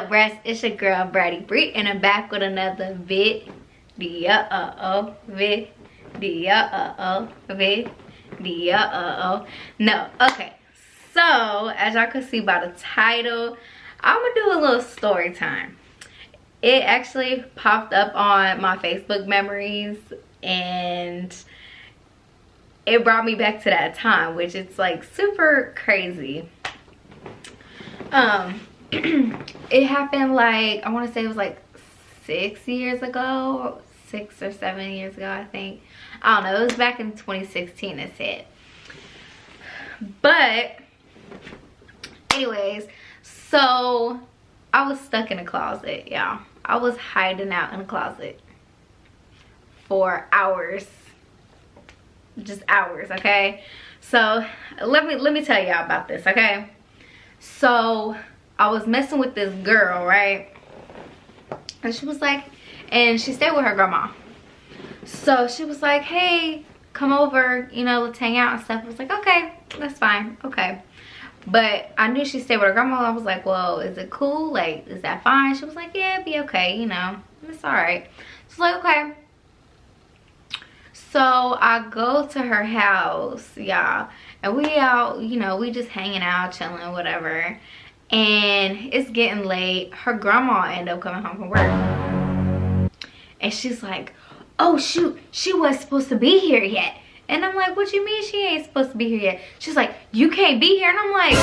up, Breast? It's your girl, Brady Bree, and I'm back with another video. No, okay. So, as y'all can see by the title, I'm gonna do a little story time. It actually popped up on my Facebook memories, and it brought me back to that time, which it's like super crazy. It happened like, I want to say it was like 6 years ago, 6 or 7 years ago, I think. I don't know, it was back in 2016, it said. But anyways, so I was stuck in a closet, y'all. I was hiding out in a closet for hours, just hours, okay? So let me tell y'all about this, okay? So I was messing with this girl, right? And she was like, and she stayed with her grandma. So she was like, hey, come over, you know, let's hang out and stuff. I was like, okay, that's fine, okay. But I knew she stayed with her grandma. I was like, well, is it cool? Like, is that fine? She was like, yeah, it'd be okay, you know, it's all right. So like, okay. So I go to her house, y'all, and we out, you know, we just hanging out, chilling, whatever. And it's getting late. Her grandma ended up coming home from work. And she's like, oh shoot, she wasn't supposed to be here yet. And I'm like, what you mean she ain't supposed to be here yet? She's like, you can't be here. And I'm like,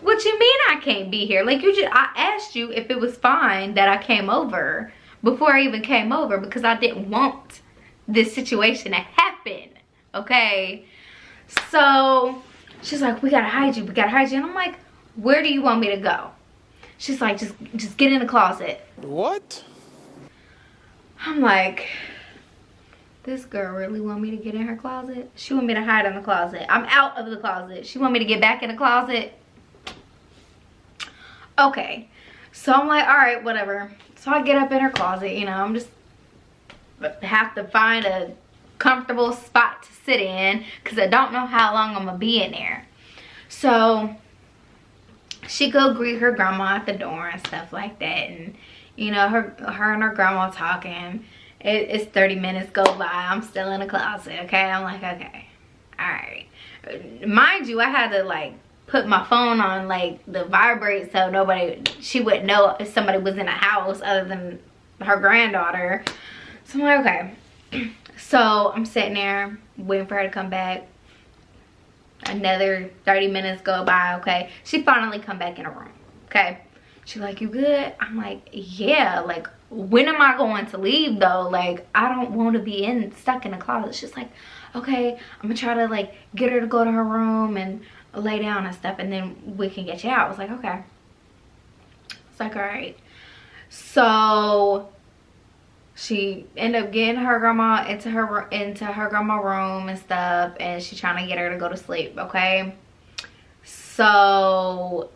what you mean I can't be here? Like, I asked you if it was fine that I came over before I even came over, because I didn't want this situation to happen, okay? So she's like, we gotta hide you, we gotta hide you. And I'm like, where do you want me to go? She's like, just get in the closet. What? I'm like, this girl really want me to get in her closet? She want me to hide in the closet. I'm out of the closet. She want me to get back in the closet? Okay. So I'm like, all right, whatever. So I get up in her closet, you know, I'm just have to find a comfortable spot to sit in, because I don't know how long I'm gonna be in there. So she go greet her grandma at the door and stuff like that, and you know, her and her grandma talking. It's 30 minutes go by, I'm still in the closet, okay? I'm like, okay, all right. Mind you, I had to like put my phone on like the vibrate, so she wouldn't know if somebody was in the house other than her granddaughter. So I'm like, okay. So I'm sitting there waiting for her to come back. Another 30 minutes go by, okay? She finally come back in the room, okay? She's like, you good? I'm like, yeah. Like, when am I going to leave though? Like, I don't want to be stuck in the closet. She's like, okay, I'm gonna try to like get her to go to her room and lay down and stuff, and then we can get you out. I was like, okay. It's like, all right. So she ended up getting her grandma into her grandma room and stuff, and she trying to get her to go to sleep, okay? So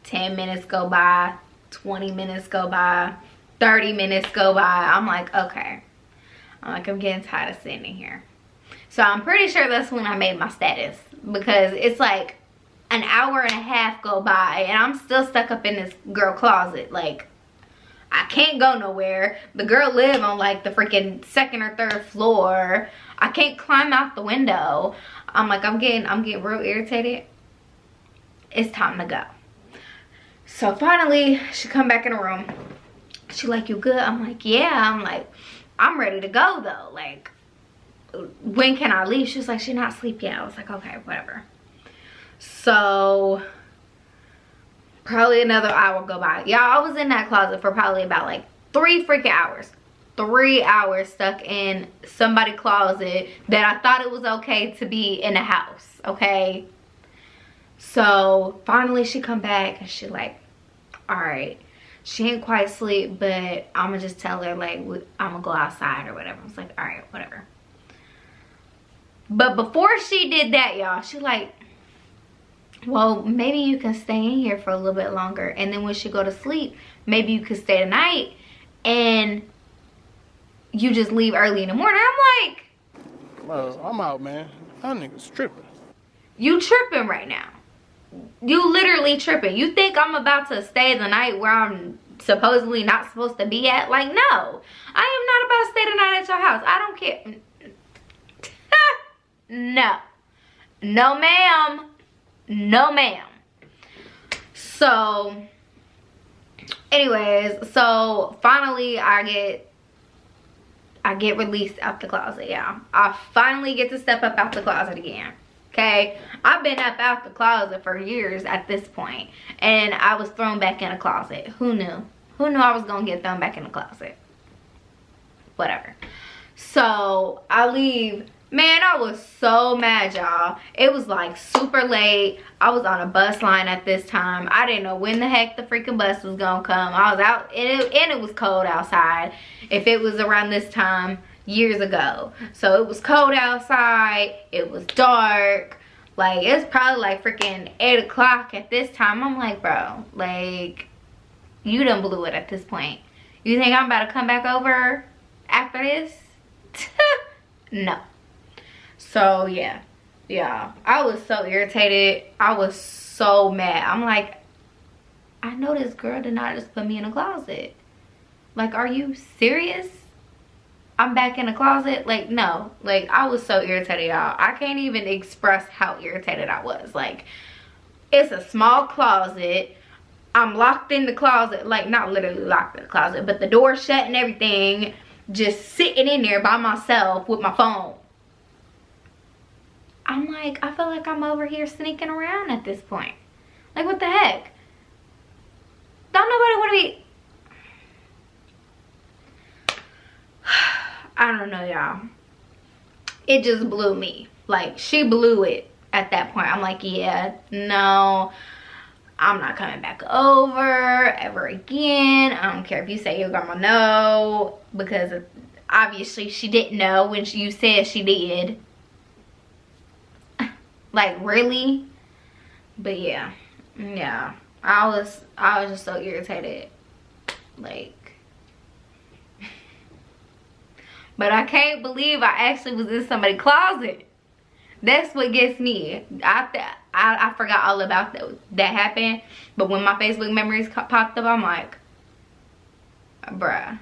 10 minutes go by, 20 minutes go by, 30 minutes go by. I'm like, okay. I'm getting tired of sitting here. So I'm pretty sure that's when I made my status, because it's like an hour and a half go by and I'm still stuck up in this girl closet. Like, I can't go nowhere. The girl live on like the freaking 2nd or 3rd floor. I can't climb out the window. I'm like, I'm getting real irritated. It's time to go. So finally, she come back in the room. She like, you good? I'm like, yeah. I'm like, I'm ready to go though. Like, when can I leave? She was like, she's not asleep yet. I was like, okay, whatever. So probably another hour go by. Y'all, I was in that closet for probably about like 3 freaking hours. 3 hours stuck in somebody's closet that I thought it was okay to be in the house, okay? So finally she come back and she like, all right, she ain't quite asleep, but I'm gonna just tell her like I'm gonna go outside or whatever. I was like, all right, whatever. But before she did that, y'all, she like, well, maybe you can stay in here for a little bit longer, and then when she go to sleep, maybe you could stay the night and you just leave early in the morning. I'm like, well, I'm out, man. That nigga's tripping. You tripping right now. You literally tripping. You think I'm about to stay the night where I'm supposedly not supposed to be at? Like, no. I am not about to stay the night at your house. I don't care. No. No, ma'am. No, ma'am. So, anyways, so finally I get released out the closet, yeah. I finally get to step up out the closet again. Okay, I've been up out the closet for years at this point, and I was thrown back in a closet. Who knew? Who knew I was gonna get thrown back in the closet? Whatever. So I leave. Man, I was so mad, y'all. It was like super late. I was on a bus line at this time. I didn't know when the heck the freaking bus was gonna come. I was out, and it was cold outside. If it was around this time years ago. So it was cold outside. It was dark. Like, it's probably like freaking 8 o'clock at this time. I'm like, bro, like, you done blew it at this point. You think I'm about to come back over after this? No. So yeah, I was so irritated. I was so mad. I'm like, I know this girl did not just put me in a closet. Like, are you serious? I'm back in the closet? Like, no. Like, I was so irritated, y'all. I can't even express how irritated I was. Like, it's a small closet. I'm locked in the closet. Like, not literally locked in the closet, but the door shut and everything. Just sitting in there by myself with my phone. I'm like, I feel like I'm over here sneaking around at this point. Like, what the heck? Don't nobody want to be... I don't know, y'all. It just blew me. Like, she blew it at that point. I'm like, yeah, no, I'm not coming back over ever again. I don't care if you say your grandma no, because obviously she didn't know when you said she did. Like, really? But yeah, I was just so irritated. Like, but I can't believe I actually was in somebody's closet. That's what gets me. I forgot all about that happened. But when my Facebook memories popped up, I'm like, bruh.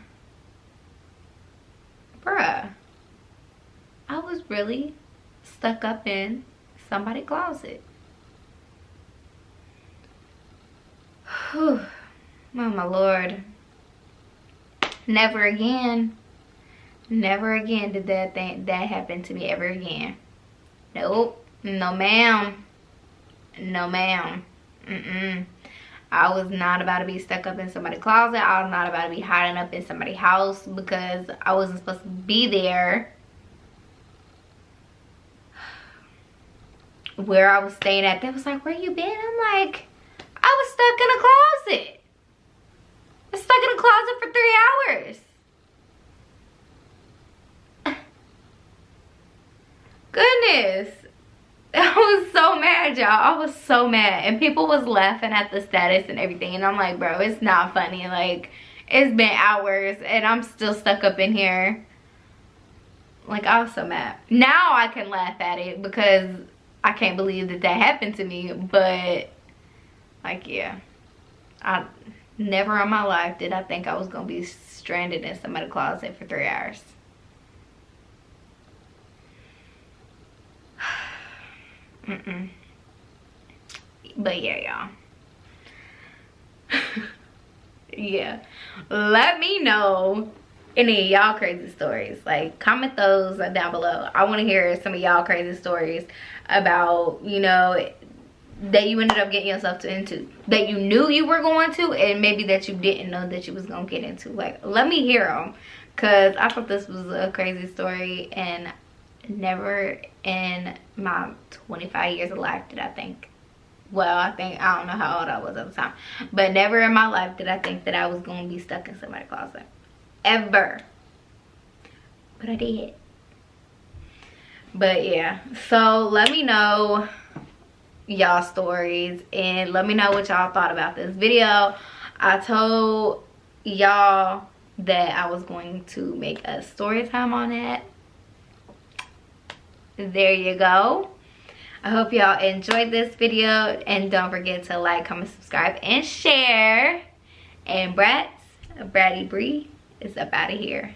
I was really stuck up in somebody's closet. Whew. Oh my Lord. Never again. Never again did that happen to me ever again. Nope. No ma'am. No ma'am. I was not about to be stuck up in somebody's closet. I was not about to be hiding up in somebody's house because I wasn't supposed to be there. Where I was staying at, they was like, where you been? I'm like, I was stuck in a closet. I was stuck in a closet for 3 hours. Goodness, I was so mad, y'all. I was so mad, and people was laughing at the status and everything, and I'm like, bro, it's not funny. Like, it's been hours and I'm still stuck up in here. Like, I was so mad. Now I can laugh at it because I can't believe that happened to me. But like, yeah, I never in my life did I think I was gonna be stranded in somebody's closet for 3 hours. But yeah, y'all. Yeah, let me know any of y'all crazy stories. Like, comment those down below. I want to hear some of y'all crazy stories about, you know, that you ended up getting yourself into, that you knew you were going to, and maybe that you didn't know that you was gonna get into. Like, let me hear them, because I thought this was a crazy story, and never in my 25 years of life did I think, well, I don't know how old I was at the time, but never in my life did I think that I was going to be stuck in somebody's closet. Ever. But I did. But yeah, so let me know y'all stories, and let me know what y'all thought about this video. I told y'all that I was going to make a story time on it. There you go. I hope y'all enjoyed this video, and don't forget to like, comment, subscribe, and share. And Bratty Bree is up out of here.